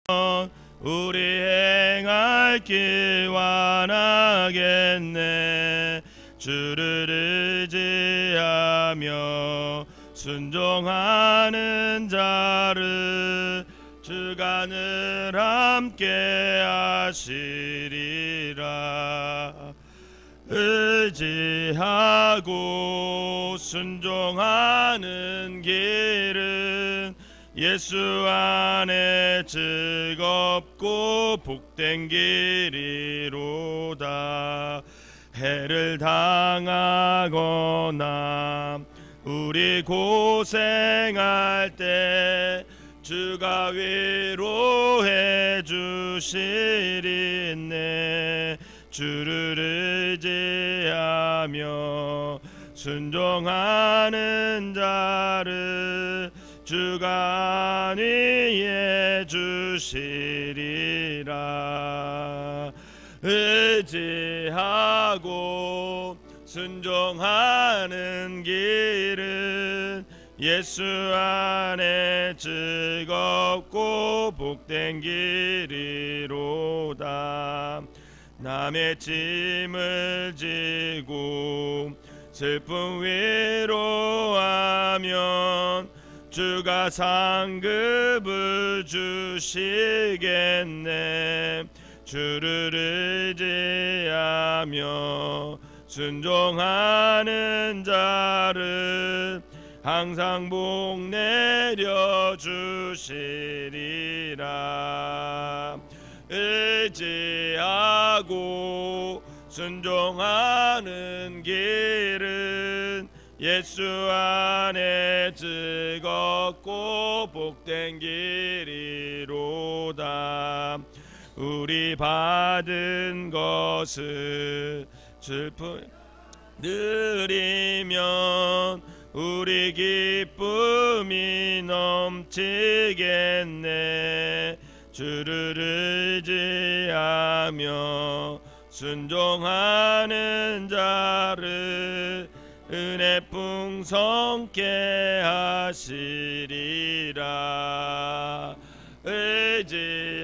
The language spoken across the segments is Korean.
우리 행할 길 완하겠네. 주를 의지하며 순종하는 자를 주가 늘 함께 하시리라. 의지하고 순종하는 길은 예수 안에 즐겁고 복된 길이로다. 해를 당하거나 우리 고생할 때 주가 위로해 주시리네. 주를 의지하며 순종하는 자를 주가 안위해 주시리라. 의지하고 순종하는 길은 예수 안에 즐겁고 복된 길이로다. 남의 짐을 지고 슬픔 위로하면 주가 상급을 주시겠네. 주를 의지하며 순종하는 자를 항상 복 내려 주시리라. 의지하고 순종하는 길은 예수 안에 즐겁고 복된 길이로다. 우리 받은 것을 슬픔 드리면 우리 기쁨이 넘치겠네. 주를 의지하며 순종하는 자를 은혜 풍성케 하시리라.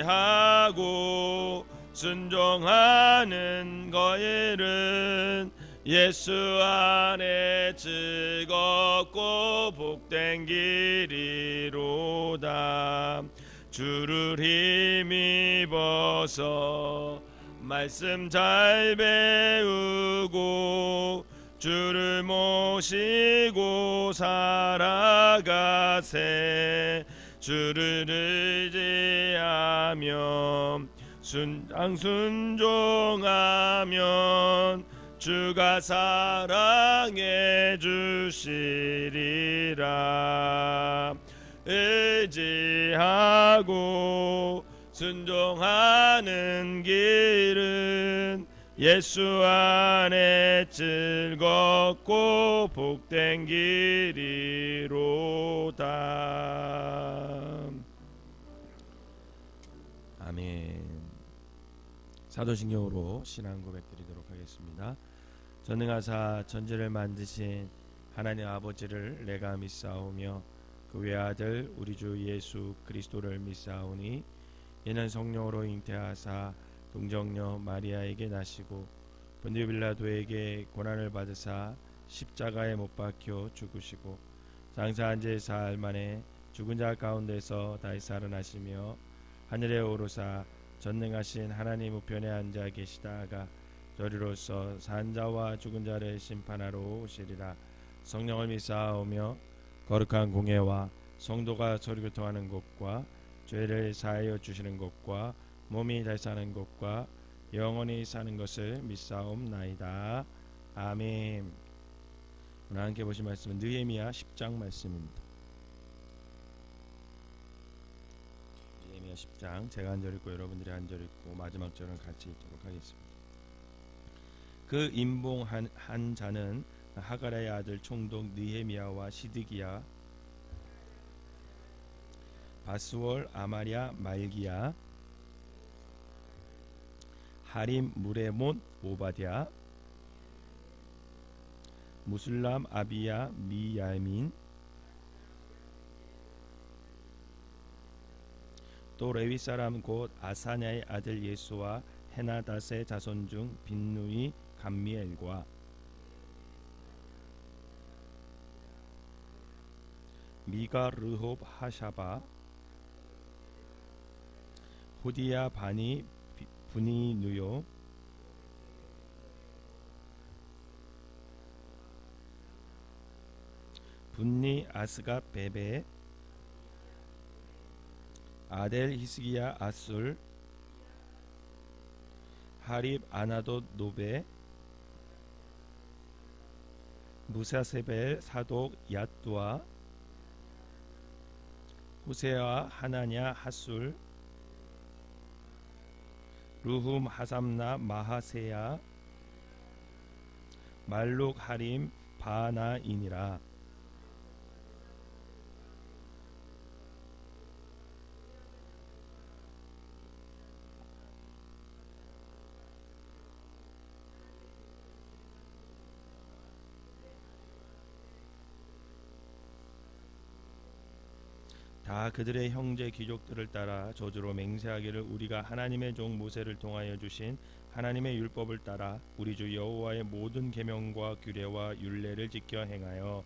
의지하고 순종하는 거일은 예수 안에 즐겁고 복된 길이로다. 주를 힘입어서 말씀 잘 배우고 주를 모시고 살아가세. 주를 의지하며 순종하면 주가 사랑해 주시리라. 의지하고 순종하는 길은 예수 안에 즐겁고 복된 길이로다. 아멘. 사도신경으로 신앙 고백드리도록 하겠습니다. 전능하사 전지를 만드신 하나님 아버지를 내가 믿사오며 그 외아들 우리 주 예수 그리스도를 믿사오니 이는 성령으로 잉태하사 동정녀 마리아에게 나시고 본디오 빌라도에게 고난을 받으사 십자가에 못 박혀 죽으시고 장사한 지 사흘 만에 죽은 자 가운데서 다시 살아나시며 하늘에 오르사 전능하신 하나님 우편에 앉아 계시다가 저리로서 산 자와 죽은 자를 심판하러 오시리라. 성령을 믿사오며 거룩한 공예와 성도가 서로교통하는 것과 죄를 사하여 주시는 것과 몸이 다시 사는 것과 영원히 사는 것을 믿사옵나이다. 아멘. 오늘 함께 보신 말씀은 느헤미야 10장 말씀입니다. 느헤미야 10장 제가 한 절 읽고 여러분들이 한 절 읽고 마지막 절은 같이 읽도록 하겠습니다. 그 임봉한 한 자는 하가랴의 아들 총독 느헤미야와 시드기야 바스월 아마랴 말기야 하림 무레못 오바댜 무슬람 아비야 미야민 또 레위 사람 곧 아사냐의 아들 예수와 헤나닷의 자손 중 빈누이 감미엘과 미가 르홉 하샤바 호디야 바니 부니누요 분니 아스가 베베 아델 히스기야 아술 하립 아나도 노베 무사세벨 사독 얏두아 후세와 하나냐 하술 루훔 하삼나 마하세야 말룩 하림 바나이니라. 다 그들의 형제 귀족들을 따라 저주로 맹세하기를 우리가 하나님의 종 모세를 통하여 주신 하나님의 율법을 따라 우리 주 여호와의 모든 계명과 규례와 율례를 지켜 행하여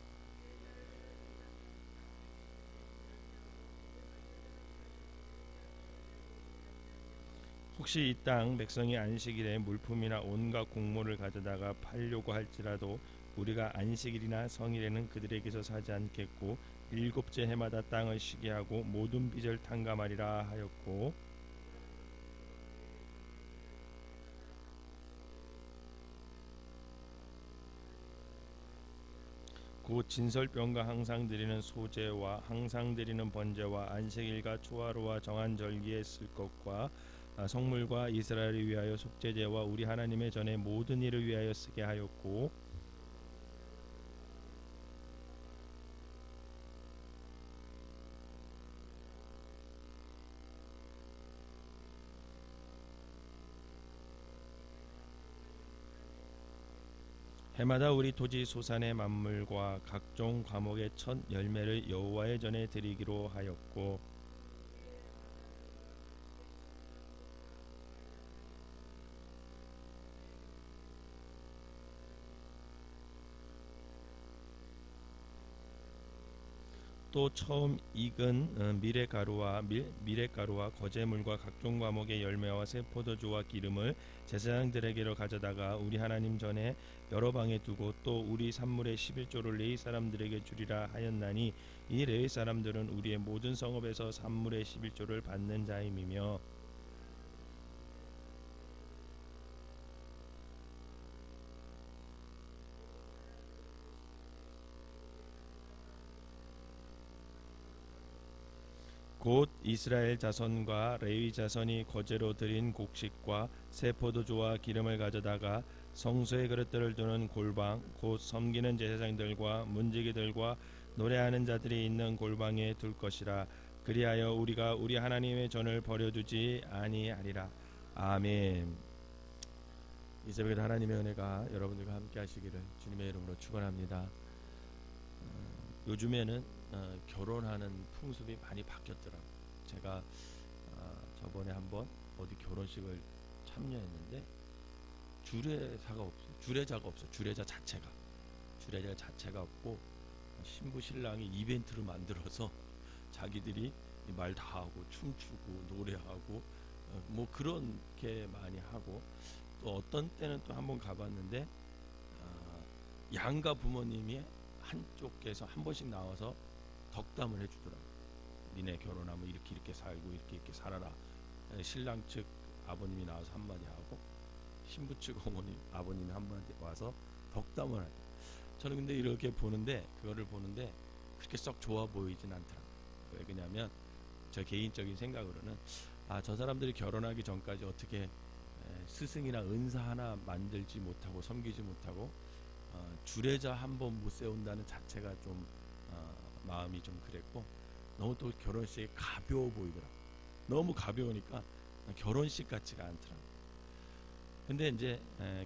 혹시 이 땅 백성이 안식일에 물품이나 온갖 곡물을 가져다가 팔려고 할지라도 우리가 안식일이나 성일에는 그들에게서 사지 않겠고 일곱째 해마다 땅을 쉬게 하고 모든 빚을 탕감하리라 하였고 곧 진설병과 항상 드리는 소제와 항상 드리는 번제와 안식일과 초하루와 정한 절기에 쓸 것과 성물과 이스라엘을 위하여 속죄제와 우리 하나님의 전에 모든 일을 위하여 쓰게 하였고 해마다 우리 토지 소산의 만물과 각종 과목의 첫 열매를 여호와의 전에 드리기로 하였고 또 처음 익은 미랫가루와 거제물과 각종 과목의 열매와 새 포도주와 기름을 제사장들에게로 가져다가 우리 하나님 전에 여러 방에 두고 또 우리 산물의 11조를 레위 사람들에게 주리라 하였나니 이 레위 사람들은 우리의 모든 성읍에서 산물의 11조를 받는 자임이며 곧 이스라엘 자손과 레위 자손이 거제로 드린 곡식과 새 포도주와 기름을 가져다가 성소의 그릇들을 두는 골방 곧 섬기는 제사장들과 문지기들과 노래하는 자들이 있는 골방에 둘 것이라. 그리하여 우리가 우리 하나님의 전을 버려두지 아니하리라. 아멘. 이 새벽에 하나님의 은혜가 여러분들과 함께 하시기를 주님의 이름으로 축원합니다. 요즘에는 결혼하는 풍습이 많이 바뀌었더라고요. 제가 저번에 한번 어디 결혼식을 참여했는데 주례자가 없어. 주례자 자체가 없고 신부 신랑이 이벤트를 만들어서 자기들이 말 다 하고 춤추고 노래하고 뭐 그렇게 많이 하고 또 어떤 때는 또 한번 가봤는데 양가 부모님이 한쪽에서 한 번씩 나와서 덕담을 해주더라고. 니네 결혼하면 이렇게 살고 이렇게 살아라. 신랑 측 아버님이 나와서 한마디 하고 신부 측 아버님이 한마디 와서 덕담을 하죠. 저는 근데 그거를 보는데 그렇게 썩 좋아 보이진 않더라고요. 왜 그러냐면 저 개인적인 생각으로는 저 사람들이 결혼하기 전까지 어떻게 스승이나 은사 하나 만들지 못하고 섬기지 못하고 주례자 한 번 못 세운다는 자체가 좀 마음이 좀 그랬고 너무 또 결혼식이 가벼워 보이더라고. 너무 가벼우니까 결혼식 같지가 않더라고. 근데 이제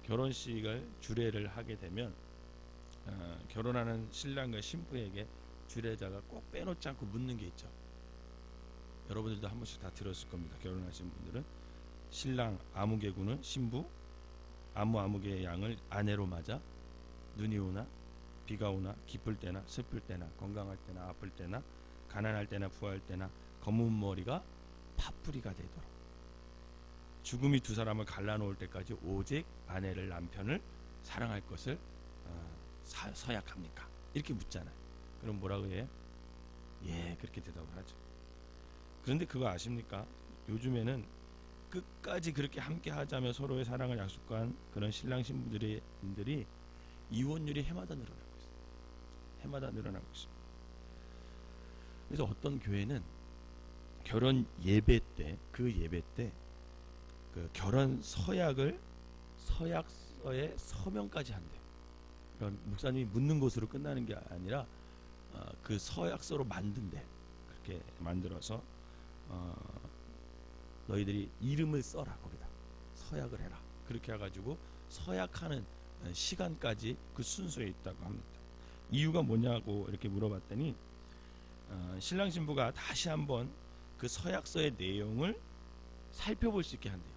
결혼식을 주례를 하게 되면 결혼하는 신랑과 신부에게 주례자가 꼭 빼놓지 않고 묻는 게 있죠. 여러분들도 한 번씩 다 들었을 겁니다. 결혼하신 분들은 신랑 아무개구는 신부 아무개의 양을 아내로 맞아 눈이 오나 비가 오나 기쁠 때나 슬플 때나 건강할 때나 아플 때나 가난할 때나 부할 때나 검은 머리가 팥뿌리가 되도록 죽음이 두 사람을 갈라놓을 때까지 오직 아내를 남편을 사랑할 것을 서약합니까? 이렇게 묻잖아요. 그럼 뭐라고 해요? 예, 그렇게 대답을 하죠. 그런데 그거 아십니까? 요즘에는 끝까지 그렇게 함께 하자며 서로의 사랑을 약속한 그런 신랑 신부들이 이혼율이 해마다 늘어나고 있어요. 해마다 늘어나고 있습니다. 그래서 어떤 교회는 결혼 예배 때 그 결혼 서약을 서약서에 서명까지 한대요. 그러니까 목사님이 묻는 것으로 끝나는 게 아니라 그 서약서로 만든대. 그렇게 만들어서 너희들이 이름을 써라 거기다 서약을 해라. 그렇게 해가지고 서약하는 시간까지 그 순서에 있다고 합니다. 이유가 뭐냐고 이렇게 물어봤더니 신랑 신부가 다시 한번 그 서약서의 내용을 살펴볼 수 있게 한대요.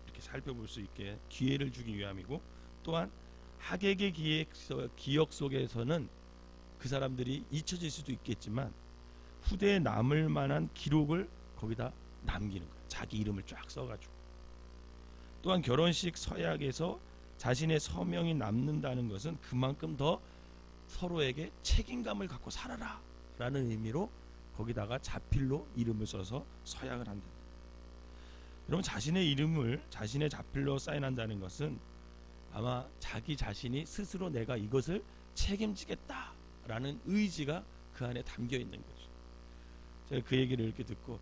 이렇게 살펴볼 수 있게 기회를 주기 위함이고, 또한 하객의 기억 속에서는 그 사람들이 잊혀질 수도 있겠지만 후대에 남을 만한 기록을 거기다 남기는 거예요. 자기 이름을 쫙 써가지고. 또한 결혼식 서약에서 자신의 서명이 남는다는 것은 그만큼 더 서로에게 책임감을 갖고 살아라 라는 의미로 거기다가 자필로 이름을 써서 서약을 한다. 여러분, 자신의 이름을 자신의 자필로 사인한다는 것은 아마 자기 자신이 스스로 내가 이것을 책임지겠다 라는 의지가 그 안에 담겨 있는 거죠. 제가 그 얘기를 이렇게 듣고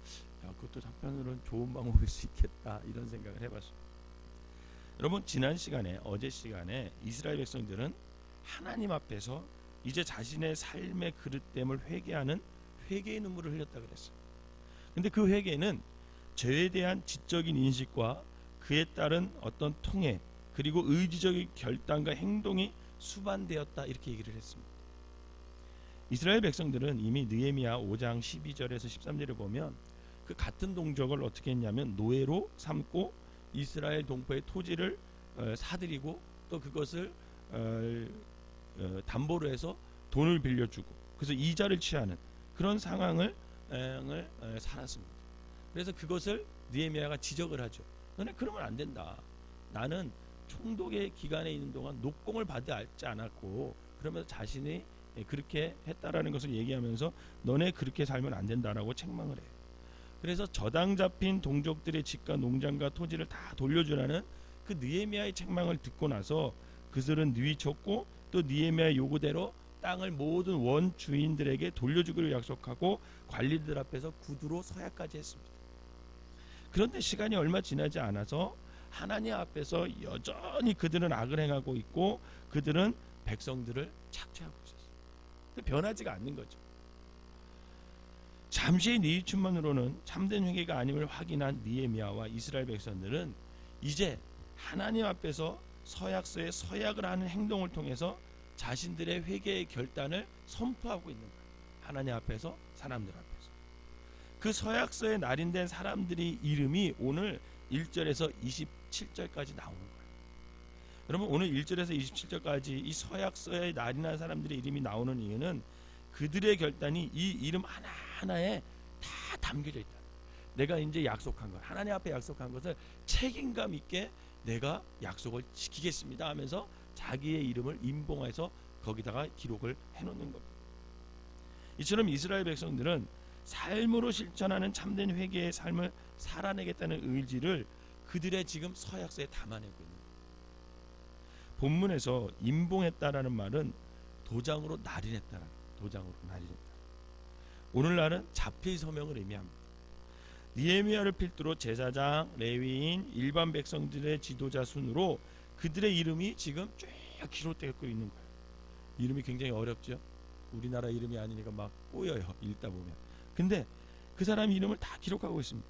그것도 한편으로는 좋은 방법일 수 있겠다 이런 생각을 해봤습니다. 여러분, 지난 시간에 어제 시간에 이스라엘 백성들은 하나님 앞에서 이제 자신의 삶의 그릇됨을 회개하는 회개의 눈물을 흘렸다 그랬어요. 근데 그 회개는 죄에 대한 지적인 인식과 그에 따른 어떤 통해 그리고 의지적인 결단과 행동이 수반되었다 이렇게 얘기를 했습니다. 이스라엘 백성들은 이미 느헤미야 5장 12절에서 13절을 보면 그 같은 동족을 어떻게 했냐면 노예로 삼고 이스라엘 동포의 토지를 사들이고 또 그것을 담보로 해서 돈을 빌려주고 그래서 이자를 취하는 그런 상황을 살았습니다. 그래서 그것을 느헤미야가 지적을 하죠. 너네 그러면 안 된다. 나는 총독의 기간에 있는 동안 녹공을 받지 않았고 그러면서 자신이 그렇게 했다라는 것을 얘기하면서 너네 그렇게 살면 안 된다라고 책망을 해요. 그래서 저당 잡힌 동족들의 집과 농장과 토지를 다 돌려주라는 그 느헤미야의 책망을 듣고 나서 그들은 누이쳤고 또 느헤미야의 요구대로 땅을 모든 원주인들에게 돌려주기로 약속하고 관리들 앞에서 구두로 서약까지 했습니다. 그런데 시간이 얼마 지나지 않아서 하나님 앞에서 여전히 그들은 악을 행하고 있고 그들은 백성들을 착취하고 있었어요. 변하지가 않는 거죠. 잠시의 니이춤만으로는 참된 회개가 아님을 확인한 느헤미야와 이스라엘 백성들은 이제 하나님 앞에서 서약서에 서약을 하는 행동을 통해서 자신들의 회개의 결단을 선포하고 있는 거예요. 하나님 앞에서, 사람들 앞에서. 그 서약서에 날인된 사람들의 이름이 오늘 1절에서 27절까지 나오는 거예요. 여러분, 오늘 1절에서 27절까지 이 서약서에 날인한 사람들의 이름이 나오는 이유는 그들의 결단이 이 이름 하나하나에 다 담겨져 있다. 내가 이제 약속한 것, 하나님 앞에 약속한 것을 책임감 있게 내가 약속을 지키겠습니다 하면서 자기의 이름을 임봉해서 거기다가 기록을 해놓는 겁니다. 이처럼 이스라엘 백성들은 삶으로 실천하는 참된 회개의 삶을 살아내겠다는 의지를 그들의 지금 서약서에 담아내고 있는 거예요. 본문에서 임봉했다라는 말은 도장으로 날인했다라는 거예요. 도장으로 날인했다. 오늘날은 자필 서명을 의미합니다. 느헤미야를 필두로 제사장, 레위인, 일반 백성들의 지도자 순으로 그들의 이름이 지금 쭉 기록되고 있는 거예요. 이름이 굉장히 어렵죠. 우리나라 이름이 아니니까 막 꼬여요. 읽다 보면. 근데 그 사람 이름을 다 기록하고 있습니다.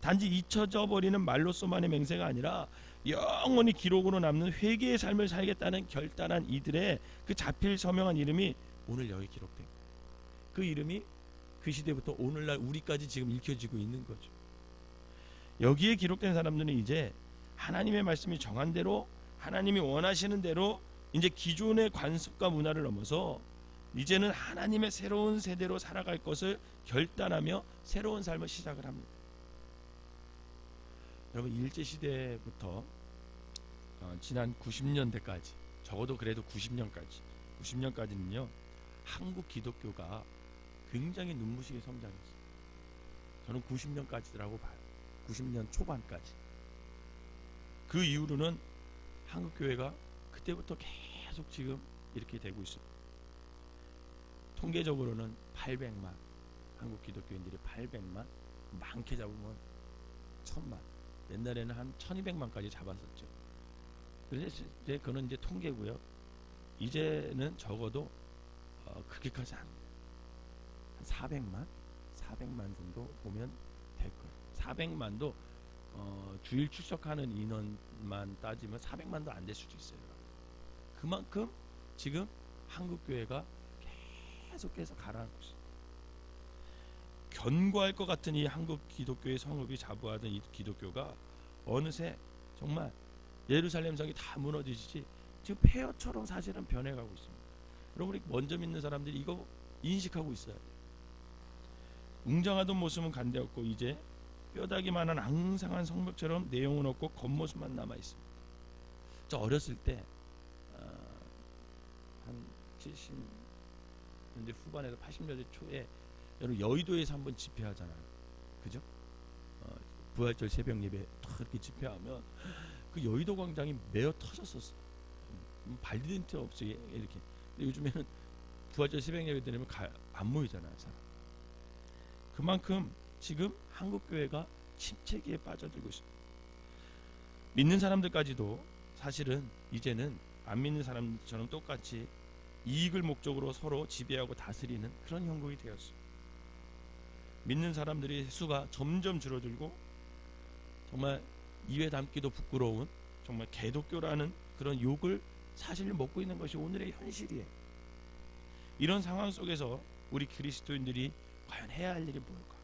단지 잊혀져 버리는 말로서만의 맹세가 아니라 영원히 기록으로 남는 회개의 삶을 살겠다는 결단한 이들의 그 자필 서명한 이름이 오늘 여기 기록된 거예요. 그 이름이 그 시대부터 오늘날 우리까지 지금 읽혀지고 있는 거죠. 여기에 기록된 사람들은 이제 하나님의 말씀이 정한 대로, 하나님이 원하시는 대로 이제 기존의 관습과 문화를 넘어서 이제는 하나님의 새로운 세대로 살아갈 것을 결단하며 새로운 삶을 시작을 합니다. 여러분, 일제시대부터 지난 90년대까지, 적어도 그래도 90년까지는요 한국 기독교가 굉장히 눈부시게 성장했어요. 저는 90년까지라고 봐요. 90년 초반까지. 그 이후로는 한국 교회가 그때부터 계속 지금 이렇게 되고 있습니다. 통계적으로는 800만, 한국 기독교인들이 800만, 많게 잡으면 1000만, 옛날에는 한 1200만까지 잡았었죠. 그래서 이제 그건 이제 통계고요. 이제는 적어도 그렇게까지 안 돼요. 한 400만 정도 보면 될 거예요. 400만도 주일 출석하는 인원만 따지면 400만도 안 될 수도 있어요. 그만큼 지금 한국 교회가 계속해서 가라앉고 있어요. 견고할 것 같은 이 한국 기독교의 성읍이 자부하던 이 기독교가 어느새 정말 예루살렘 성이 다 무너지듯이 지금 폐허처럼 사실은 변해가고 있습니다. 여러분, 우리 먼저 믿는 사람들이 이거 인식하고 있어야 돼요. 웅장하던 모습은 간대없고 이제 뼈다귀만한 앙상한 성벽처럼 내용은 없고 겉모습만 남아 있습니다. 저 어렸을 때 한 70년대 후반에서 80년대 초에 여러분 여의도에서 한번 집회하잖아요. 그죠? 부활절 새벽 예배 탁 이렇게 집회하면 그 여의도 광장이 메어 터졌었어. 발디딘트 없이 이렇게. 근데 요즘에는 부활절 새벽 예배 되면 안 모이잖아요, 사람. 그만큼 지금 한국 교회가 침체기에 빠져들고 있습니다. 믿는 사람들까지도 사실은 이제는 안 믿는 사람처럼 똑같이 이익을 목적으로 서로 지배하고 다스리는 그런 형국이 되었어요. 믿는 사람들의 수가 점점 줄어들고 정말 입에 담기도 부끄러운 정말 개독교라는 그런 욕을 사실을 먹고 있는 것이 오늘의 현실이에요. 이런 상황 속에서 우리 그리스도인들이 과연 해야 할 일이 뭘까?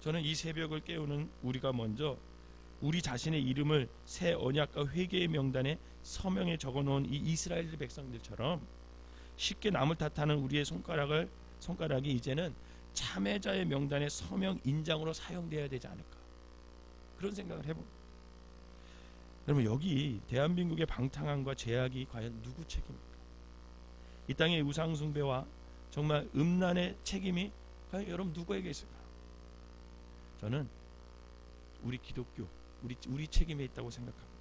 저는 이 새벽을 깨우는 우리가 먼저 우리 자신의 이름을 새 언약과 회개의 명단에 서명에 적어놓은 이 이스라엘 백성들처럼 쉽게 남을 탓하는 우리의 손가락이 이제는 참회자의 명단의 서명 인장으로 사용되어야 되지 않을까, 그런 생각을 해봅니다. 여러분, 여기 대한민국의 방탕함과 죄악이 과연 누구 책임입니까? 이 땅의 우상 숭배와 정말 음란의 책임이 과연 여러분 누구에게 있을까? 저는 우리 기독교, 우리 책임에 있다고 생각합니다.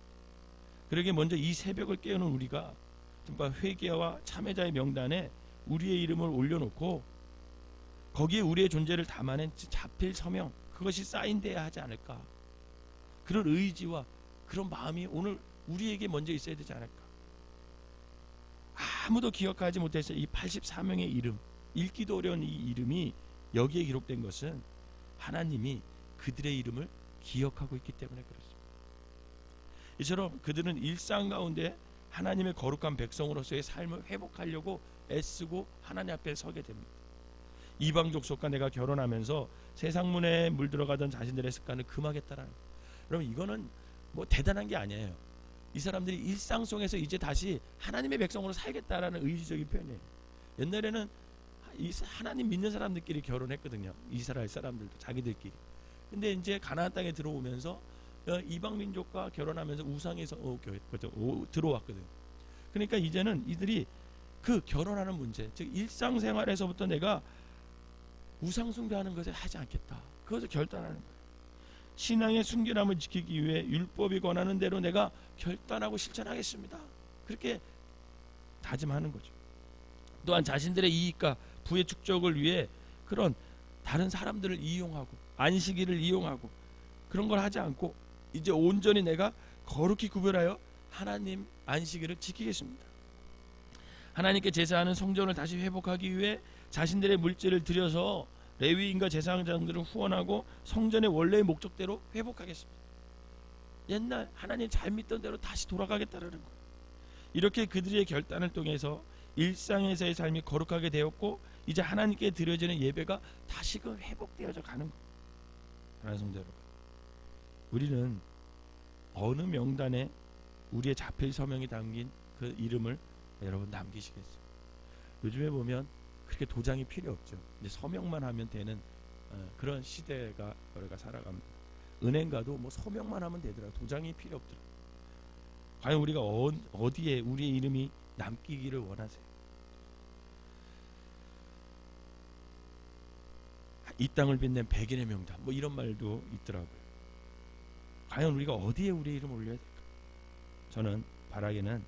그러기에 먼저 이 새벽을 깨우는 우리가 정말 회개와 참회자의 명단에 우리의 이름을 올려놓고 거기에 우리의 존재를 담아낸 자필 서명, 그것이 사인돼야 하지 않을까, 그런 의지와 그런 마음이 오늘 우리에게 먼저 있어야 되지 않을까. 아무도 기억하지 못해서 이 84명의 이름, 읽기도 어려운 이 이름이 여기에 기록된 것은 하나님이 그들의 이름을 기억하고 있기 때문에 그렇습니다. 이처럼 그들은 일상 가운데 하나님의 거룩한 백성으로서의 삶을 회복하려고 애쓰고 하나님 앞에 서게 됩니다. 이방 족속과 내가 결혼하면서 세상 문에 물들어가던 자신들의 습관을 금하겠다라는 거예요. 여러분, 이거는 뭐 대단한 게 아니에요. 이 사람들이 일상 속에서 이제 다시 하나님의 백성으로 살겠다라는 의지적인 표현이에요. 옛날에는 하나님 믿는 사람들끼리 결혼했거든요. 이스라엘 사람들도 자기들끼리. 근데 이제 가나안 땅에 들어오면서 이방 민족과 결혼하면서 우상에서 들어왔거든요. 그러니까 이제는 이들이 그 결혼하는 문제, 즉 일상생활에서부터 내가 우상 숭배하는 것을 하지 않겠다, 그것을 결단하는 거예요. 신앙의 순결함을 지키기 위해 율법이 권하는 대로 내가 결단하고 실천하겠습니다, 그렇게 다짐하는 거죠. 또한 자신들의 이익과 부의 축적을 위해 그런 다른 사람들을 이용하고 안식일을 이용하고 그런 걸 하지 않고 이제 온전히 내가 거룩히 구별하여 하나님 안식일을 지키겠습니다. 하나님께 제사하는 성전을 다시 회복하기 위해 자신들의 물질을 들여서 레위인과 제사장들을 후원하고 성전의 원래의 목적대로 회복하겠습니다. 옛날 하나님 잘 믿던 대로 다시 돌아가겠다는 거예요. 이렇게 그들의 결단을 통해서 일상에서의 삶이 거룩하게 되었고 이제 하나님께 드려지는 예배가 다시금 회복되어져 가는 거예요. 하나님 성도 여러분, 우리는 어느 명단에 우리의 자필 서명이 담긴 그 이름을 여러분 남기시겠어요? 요즘에 보면 그렇게 도장이 필요 없죠. 이제 서명만 하면 되는 그런 시대가 우리가 살아갑니다. 은행 가도 뭐 서명만 하면 되더라고요. 도장이 필요 없더라고요. 과연 우리가 어디에 우리의 이름이 남기기를 원하세요? 이 땅을 빛낸 백인의 명단 뭐 이런 말도 있더라고요. 과연 우리가 어디에 우리의 이름을 올려야 될까? 저는 바라기는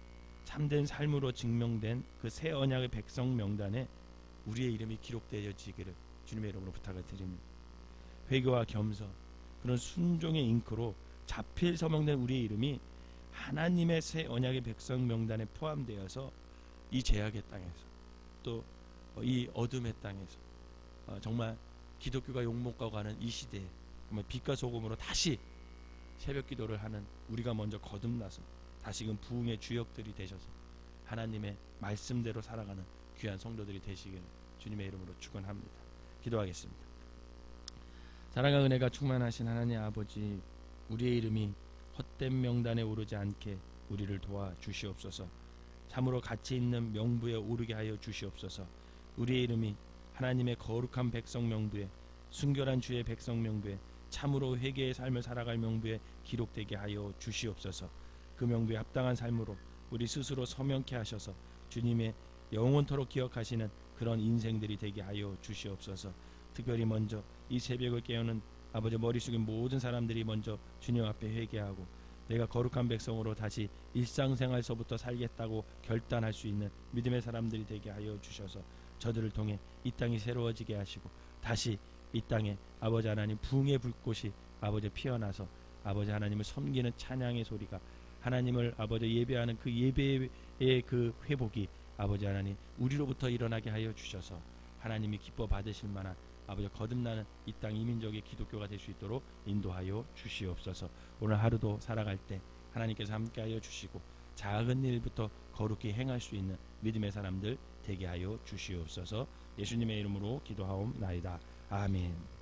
참된 삶으로 증명된 그 새 언약의 백성 명단에 우리의 이름이 기록되어지기를 주님의 이름으로 부탁을 드립니다. 회개와 겸손, 그런 순종의 잉크로 자필 서명된 우리의 이름이 하나님의 새 언약의 백성 명단에 포함되어서 이 죄악의 땅에서 또 이 어둠의 땅에서 정말 기독교가 욕먹고 가는 이 시대에 정말 빛과 소금으로 다시 새벽 기도를 하는 우리가 먼저 거듭나서 다시금 부흥의 주역들이 되셔서 하나님의 말씀대로 살아가는 귀한 성도들이 되시기를 주님의 이름으로 축원합니다. 기도하겠습니다. 사랑과 은혜가 충만하신 하나님 아버지, 우리의 이름이 헛된 명단에 오르지 않게 우리를 도와 주시옵소서. 참으로 가치 있는 명부에 오르게 하여 주시옵소서. 우리의 이름이 하나님의 거룩한 백성 명부에, 순결한 주의 백성 명부에, 참으로 회개의 삶을 살아갈 명부에 기록되게 하여 주시옵소서. 그 명부에 합당한 삶으로 우리 스스로 서명케 하셔서 주님의 영원토록 기억하시는 그런 인생들이 되게 하여 주시옵소서. 특별히 먼저 이 새벽을 깨우는 아버지 머리 숙인 모든 사람들이 먼저 주님 앞에 회개하고 내가 거룩한 백성으로 다시 일상생활서부터 살겠다고 결단할 수 있는 믿음의 사람들이 되게 하여 주셔서 저들을 통해 이 땅이 새로워지게 하시고 다시 이 땅에 아버지 하나님 부흥의 불꽃이 아버지 피어나서 아버지 하나님을 섬기는 찬양의 소리가 하나님을 아버지 예배하는 그 예배의 그 회복이 아버지 하나님 우리로부터 일어나게 하여 주셔서 하나님이 기뻐 받으실 만한 아버지 거듭나는 이 땅 이민족의 기독교가 될 수 있도록 인도하여 주시옵소서. 오늘 하루도 살아갈 때 하나님께서 함께하여 주시고 작은 일부터 거룩히 행할 수 있는 믿음의 사람들 되게 하여 주시옵소서. 예수님의 이름으로 기도하옵나이다. 아멘.